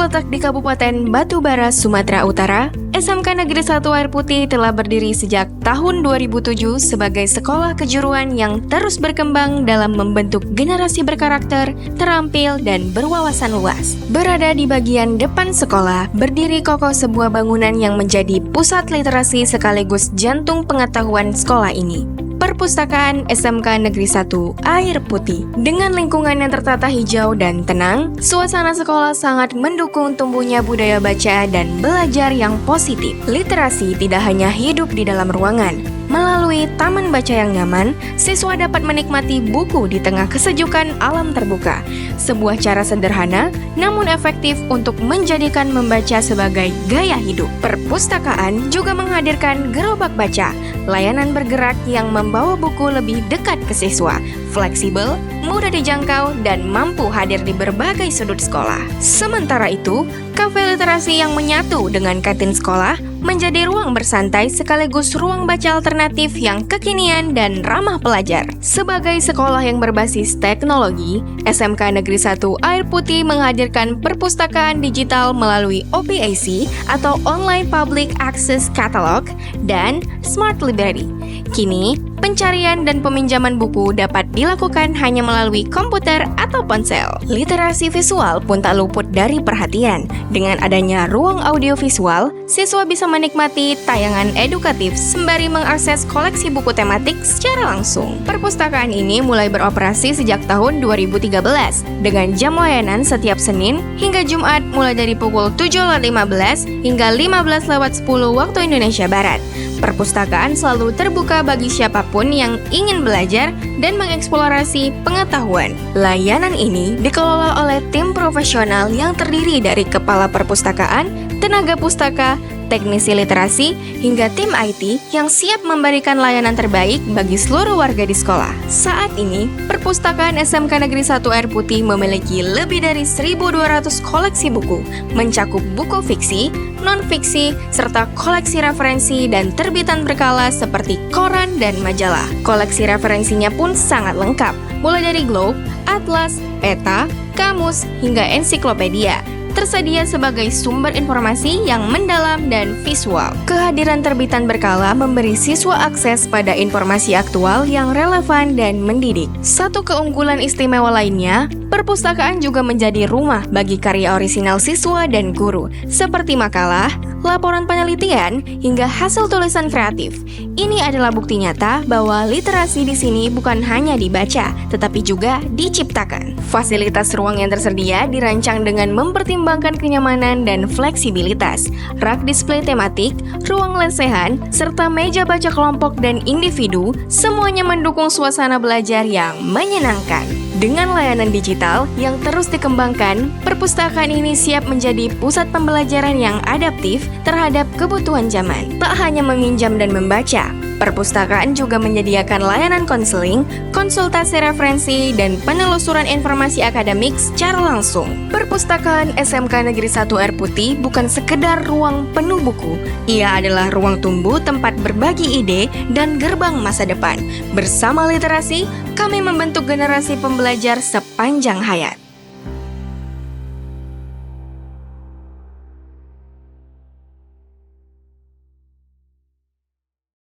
Terletak di Kabupaten Batubara, Sumatera Utara, SMK Negeri 1 Air Putih telah berdiri sejak tahun 2007 sebagai sekolah kejuruan yang terus berkembang dalam membentuk generasi berkarakter, terampil, dan berwawasan luas. Berada di bagian depan sekolah, berdiri kokoh sebuah bangunan yang menjadi pusat literasi sekaligus jantung pengetahuan sekolah ini. Perpustakaan SMK Negeri 1 Air Putih. Dengan lingkungan yang tertata hijau dan tenang, suasana sekolah sangat mendukung tumbuhnya budaya baca dan belajar yang positif. Literasi tidak hanya hidup di dalam ruangan. Melalui taman baca yang nyaman, siswa dapat menikmati buku di tengah kesejukan alam terbuka. Sebuah cara sederhana namun efektif untuk menjadikan membaca sebagai gaya hidup. Perpustakaan juga menghadirkan gerobak baca, layanan bergerak yang membawa buku lebih dekat ke siswa, fleksibel, mudah dijangkau, dan mampu hadir di berbagai sudut sekolah. Sementara itu, kafe literasi yang menyatu dengan kantin sekolah menjadi ruang bersantai sekaligus ruang baca alternatif yang kekinian dan ramah pelajar. Sebagai sekolah yang berbasis teknologi, SMK Negeri 1 Air Putih menghadirkan perpustakaan digital melalui OPAC atau Online Public Access Catalog dan Smart Library. Kini, pencarian dan peminjaman buku dapat dilakukan hanya melalui komputer atau ponsel. Literasi visual pun tak luput dari perhatian. Dengan adanya ruang audiovisual, siswa bisa menikmati tayangan edukatif sembari mengakses koleksi buku tematik secara langsung. Perpustakaan ini mulai beroperasi sejak tahun 2013 dengan jam layanan setiap Senin hingga Jumat mulai dari pukul 7.15 hingga 15.10 waktu Indonesia Barat. Perpustakaan selalu terbuka bagi siapapun yang ingin belajar dan mengeksplorasi pengetahuan. Layanan ini dikelola oleh tim profesional yang terdiri dari kepala perpustakaan, tenaga pustaka, teknisi literasi, hingga tim IT yang siap memberikan layanan terbaik bagi seluruh warga di sekolah. Saat ini, perpustakaan SMK Negeri 1 Air Putih memiliki lebih dari 1.200 koleksi buku, mencakup buku fiksi, non-fiksi, serta koleksi referensi dan terbitan berkala seperti koran dan majalah. Koleksi referensinya pun sangat lengkap, mulai dari globe, atlas, peta, kamus, hingga ensiklopedia. Tersedia sebagai sumber informasi yang mendalam dan visual. Kehadiran terbitan berkala memberi siswa akses pada informasi aktual yang relevan dan mendidik. Satu keunggulan istimewa lainnya, perpustakaan juga menjadi rumah bagi karya orisinal siswa dan guru, seperti makalah, laporan penelitian, hingga hasil tulisan kreatif. Ini adalah bukti nyata bahwa literasi di sini bukan hanya dibaca, tetapi juga diciptakan. Fasilitas ruang yang tersedia dirancang dengan mempertimbangkan kenyamanan dan fleksibilitas. Rak display tematik, ruang lesehan, serta meja baca kelompok dan individu, semuanya mendukung suasana belajar yang menyenangkan. Dengan layanan digital yang terus dikembangkan, perpustakaan ini siap menjadi pusat pembelajaran yang adaptif terhadap kebutuhan zaman. Tak hanya meminjam dan membaca, perpustakaan juga menyediakan layanan konseling, konsultasi referensi, dan penelusuran informasi akademik secara langsung. Perpustakaan SMK Negeri 1 Air Putih bukan sekedar ruang penuh buku. Ia adalah ruang tumbuh tempat berbagi ide dan gerbang masa depan. Bersama literasi, kami membentuk generasi pembelajar sepanjang hayat.